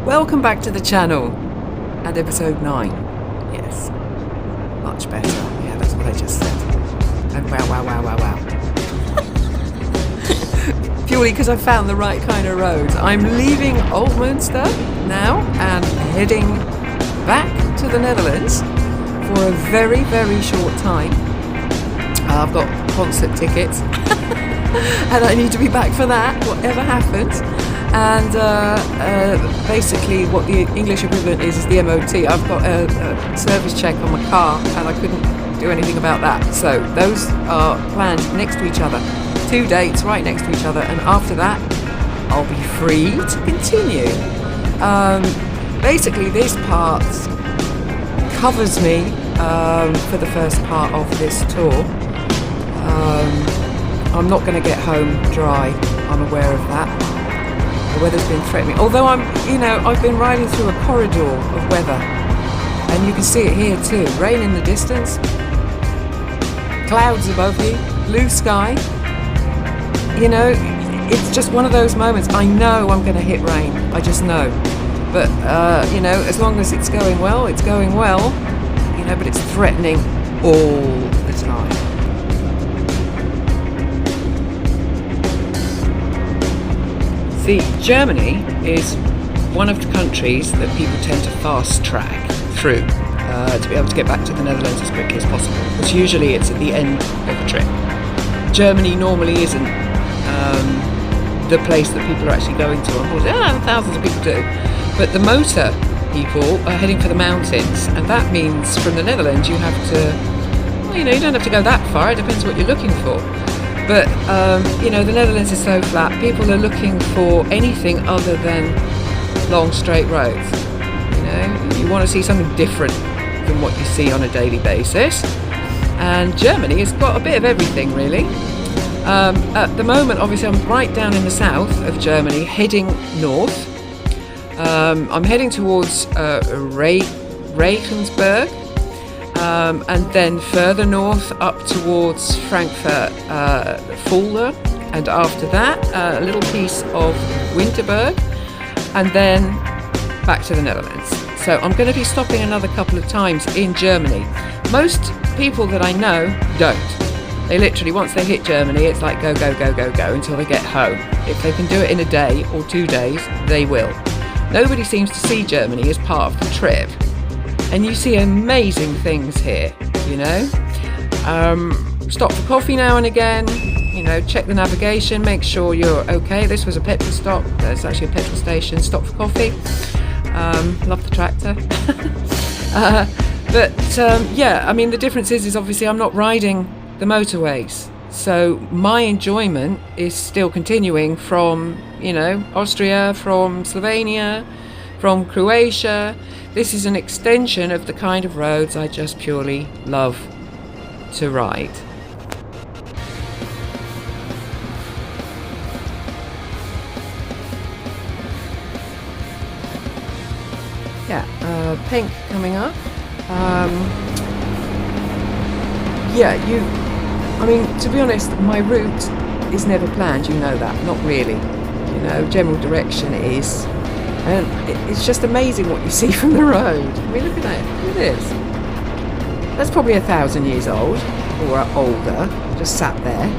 Welcome back to the channel and episode 9. Yes, much better. Yeah, that's what I just said. And wow. Purely because I found the right kind of roads. I'm leaving Altmünster now and heading back to the Netherlands for a very, very short time. I've got concert tickets and I need to be back for that, whatever happens. And basically what the English equivalent is the MOT. I've got a service check on my car and I couldn't do anything about that. So those are planned next to each other. 2 dates right next to each other, and after that I'll be free to continue. Basically this part covers me for the first part of this tour. I'm not going to get home dry, I'm aware of that. The weather's been threatening. Although I've been riding through a corridor of weather, and you can see it here too. Rain in the distance, clouds above you, blue sky. It's just one of those moments. I know I'm going to hit rain. I just know. But as long as it's going well, it's going well. But it's threatening all the time. See, Germany is one of the countries that people tend to fast track through to be able to get back to the Netherlands as quickly as possible, because usually it's at the end of the trip. Germany normally isn't the place that people are actually going to. Unfortunately, thousands of people do. But the motor people are heading for the mountains, and that means from the Netherlands you have to, you don't have to go that far. It depends what you're looking for. But, the Netherlands is so flat. People are looking for anything other than long, straight roads. You want to see something different than what you see on a daily basis. And Germany has got a bit of everything, really. At the moment, obviously, I'm right down in the south of Germany, heading north. I'm heading towards Regensburg. And then further north up towards Frankfurt, Fulda, and after that a little piece of Winterberg, and then back to the Netherlands. So I'm going to be stopping another couple of times in Germany. Most people that I know don't. They literally, once they hit Germany, it's like go until they get home. If they can do it in a day or 2 days, they will. Nobody seems to see Germany as part of the trip. And you see amazing things here, Stop for coffee now and again, check the navigation, make sure you're okay. This was a petrol stop, it's actually a petrol station. Stop for coffee. Love the tractor. The difference is obviously I'm not riding the motorways. So my enjoyment is still continuing from, Austria, from Slovenia, from Croatia. This is an extension of the kind of roads I just purely love to ride. Pink coming up. To be honest, my route is never planned, that, not really. General direction is. And it's just amazing what you see from the road. Look at that. Look at this. That's probably 1,000 years old or older. Just sat there,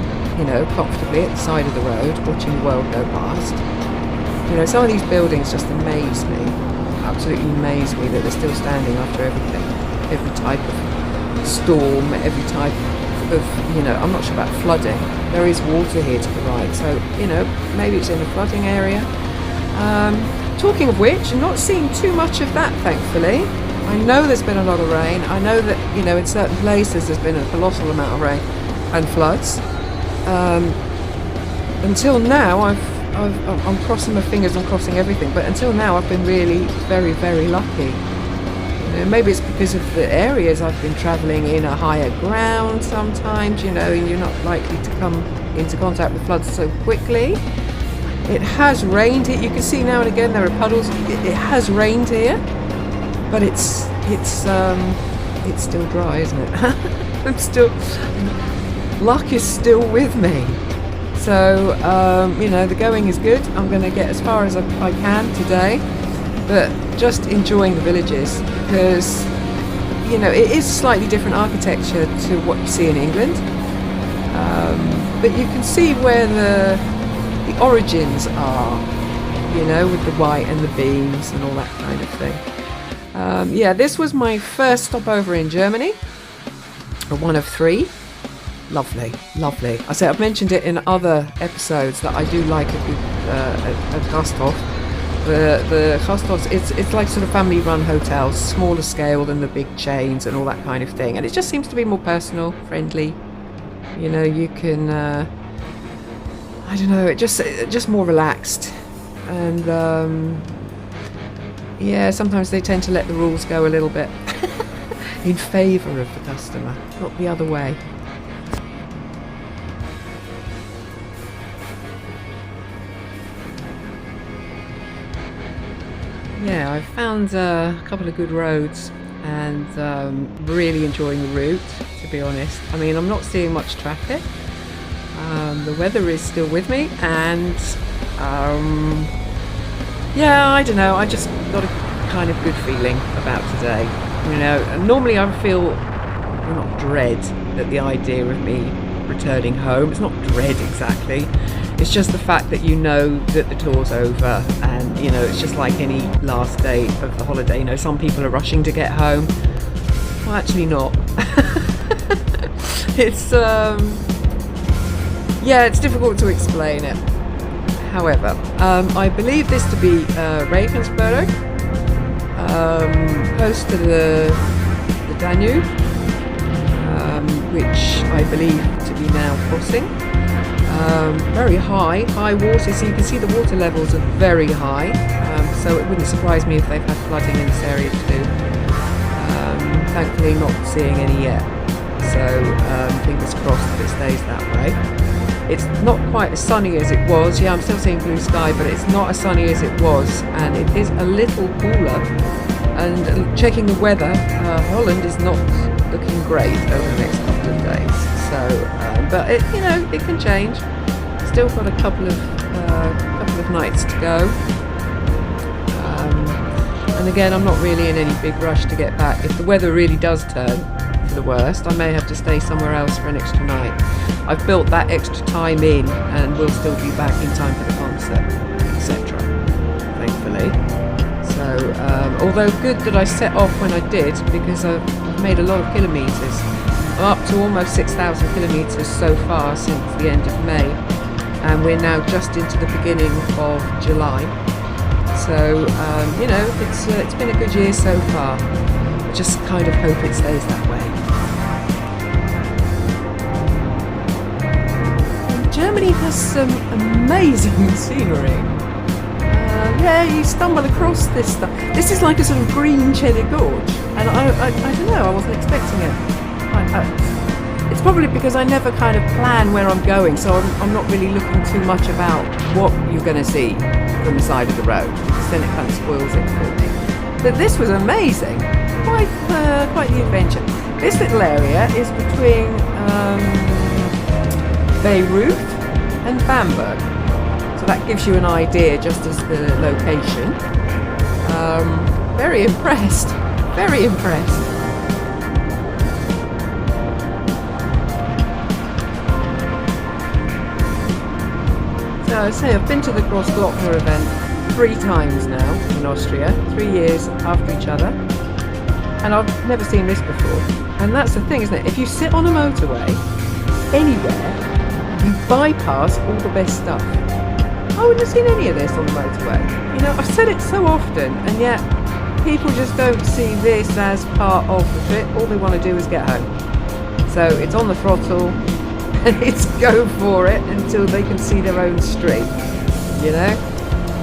comfortably at the side of the road, watching the world go past. Some of these buildings just amaze me. Absolutely amaze me that they're still standing after everything. Every type of storm, every type of, I'm not sure about flooding. There is water here to the right, so, maybe it's in a flooding area. Talking of which, I'm not seeing too much of that, thankfully. I know there's been a lot of rain. I know that, in certain places there's been a colossal amount of rain and floods. Until now, I'm crossing my fingers and crossing everything, but until now I've been really very, very lucky. Maybe it's because of the areas I've been travelling in are higher ground sometimes, and you're not likely to come into contact with floods so quickly. It has rained here. You can see now and again there are puddles. It has rained here, but it's still dry, isn't it? Luck is still with me. So the going is good. I'm going to get as far as I can today. but just enjoying the villages because, you know, it is slightly different architecture to what you see in England, but you can see where the origins are, you know, with the white and the beams and all that kind of thing. Yeah, this was my first stopover in Germany, one of 3. Lovely, lovely. I say I've mentioned it in other episodes that I do like a good a Gasthof. The Gasthofs, it's like sort of family-run hotels, smaller scale than the big chains and all that kind of thing, and it just seems to be more personal, friendly. You know, you can, I don't know, it just more relaxed, and yeah, sometimes they tend to let the rules go a little bit in favour of the customer, not the other way. Yeah, I've found a couple of good roads and really enjoying the route, to be honest. I mean, I'm not seeing much traffic. The weather is still with me, and yeah, I don't know, I just got a kind of good feeling about today. You know, normally I feel, well, not dread at the idea of me returning home. It's not dread exactly. It's just the fact that you know that the tour's over, and you know, it's just like any last day of the holiday. You know, some people are rushing to get home. Well, actually not. It's yeah, it's difficult to explain it. However, I believe this to be Regensburg, close to the Danube, which I believe to be now crossing. Very high water, so you can see the water levels are very high, so it wouldn't surprise me if they've had flooding in this area too. Thankfully not seeing any yet, so fingers crossed that it stays that way. It's not quite as sunny as it was. Yeah, I'm still seeing blue sky, but it's not as sunny as it was, and it is a little cooler. And checking the weather, Holland is not looking great over the next couple of days. So, but it, you know, it can change. Still got a couple of nights to go. And again, I'm not really in any big rush to get back. If the weather really does turn for the worst, I may have to stay somewhere else for an extra night. I've built that extra time in, and we'll still be back in time for the concert, etc. Thankfully. So, although good that I set off when I did, because I've made a lot of kilometres. I'm up to almost 6,000 kilometres so far since the end of May, and we're now just into the beginning of July. So, you know, it's been a good year so far. I just kind of hope it stays that way. Germany has some amazing scenery. Yeah, you stumble across this stuff. This is like a sort of green cheddar gorge, and I don't know, I wasn't expecting it. It's probably because I never kind of plan where I'm going, so I'm not really looking too much about what you're going to see from the side of the road, because then it kind of spoils it for me. But this was amazing, quite the adventure. This little area is between Beirut and Bamberg, so that gives you an idea just as the location. Very impressed, very impressed. So I say I've been to the Grossglockner event 3 times now in Austria, 3 years after each other, and I've never seen this before. And that's the thing, isn't it? If you sit on a motorway anywhere, you bypass all the best stuff. I wouldn't have seen any of this on the motorway. You know, I've said it so often, and yet people just don't see this as part of the trip. All they want to do is get home. So it's on the throttle, and it's go for it until they can see their own street, you know?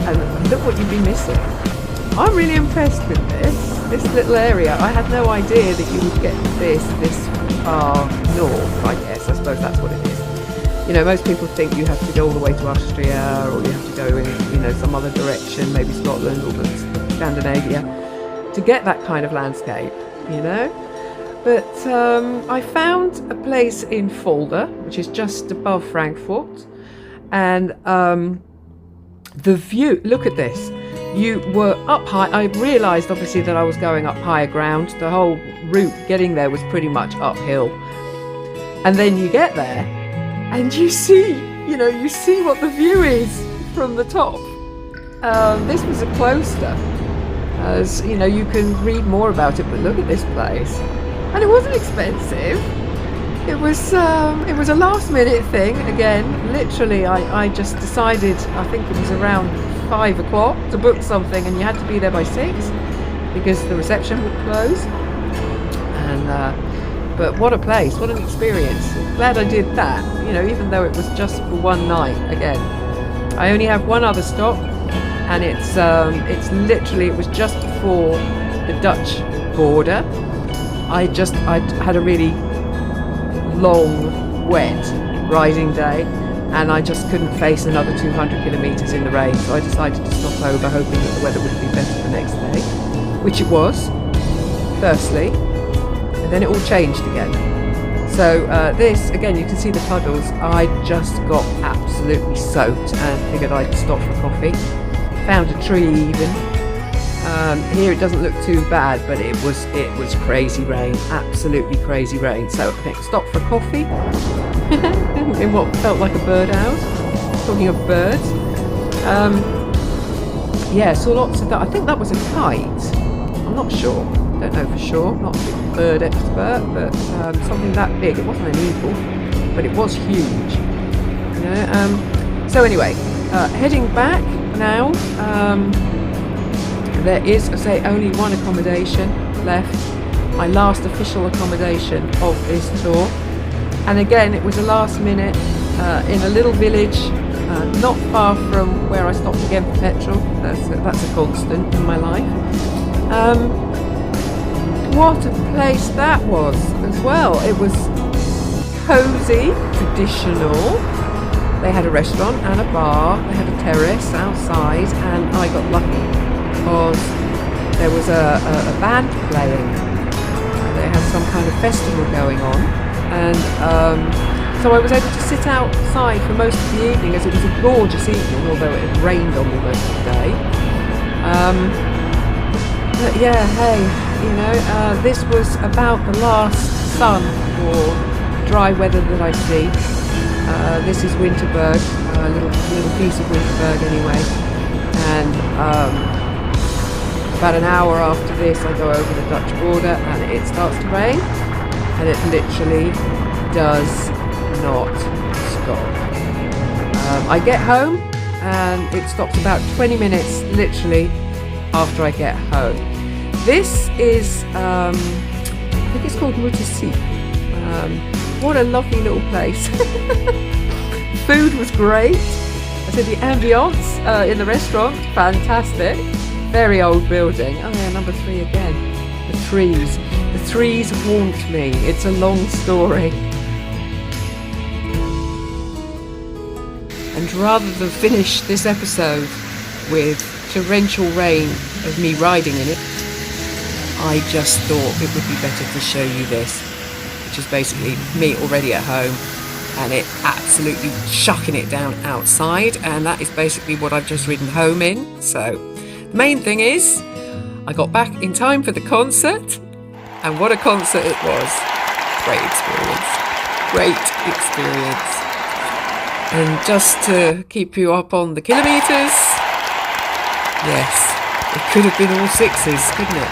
And look what you'd be missing. I'm really impressed with this little area. I had no idea that you would get this far north, I guess. I suppose that's what it is. You know, most people think you have to go all the way to Austria, or you have to go in, you know, some other direction, maybe Scotland or Scandinavia, to get that kind of landscape, you know? But I found a place in Fulda, which is just above Frankfurt, and the view, look at this. you were up high. I realised obviously that I was going up higher ground. The whole route getting there was pretty much uphill. And then you get there and you see what the view is from the top. This was a cloister. As you know, you can read more about it, but look at this place. And it wasn't expensive. It was a last minute thing. Again, literally, I just decided, I think it was around 5 o'clock, to book something, and you had to be there by 6 because the reception would close. And but what a place, what an experience. Glad I did that, even though it was just for one night. Again, I only have one other stop, and it's literally, it was just before the Dutch border. I had a really long, wet riding day, and I just couldn't face another 200 kilometres in the rain, so I decided to stop over, hoping that the weather would be better the next day, which it was, firstly, and then it all changed again. So this, again, you can see the puddles. I just got absolutely soaked and figured I'd stop for coffee. Found a tree even. Here it doesn't look too bad, but it was crazy rain, absolutely crazy rain. So I stopped for coffee in what felt like a birdhouse. Talking of birds, saw lots of that. I think that was a kite. I'm not sure. Don't know for sure. Not a big bird expert, but something that big. It wasn't an eagle, but it was huge. So anyway, heading back now. There is, I say, only one accommodation left, my last official accommodation of this tour. And again, it was a last minute in a little village not far from where I stopped again for petrol. That's a constant in my life. What a place that was as well. It was cosy, traditional. They had a restaurant and a bar. They had a terrace outside, and I got lucky because there was a band playing. They had some kind of festival going on, and so I was able to sit outside for most of the evening, as it was a gorgeous evening, although it had rained on me most of the day. But yeah, hey, this was about the last sun or dry weather that I see. This is Winterberg, a little piece of Winterberg anyway, and about an hour after this I go over the Dutch border and it starts to rain, and it literally does not stop. I get home and it stops about 20 minutes literally after I get home. This is, I think it's called Mutissi. What a lovely little place. Food was great. I said the ambience in the restaurant, fantastic. Very old building. Oh yeah, number 3 again. The trees. The trees haunt me. It's a long story. And rather than finish this episode with torrential rain of me riding in it, I just thought it would be better to show you this, which is basically me already at home and it absolutely chucking it down outside, and that is basically what I've just ridden home in. So the main thing is I got back in time for the concert, and what a concert it was. Great experience. And just to keep you up on the kilometres, yes, it could have been all 6s, couldn't it?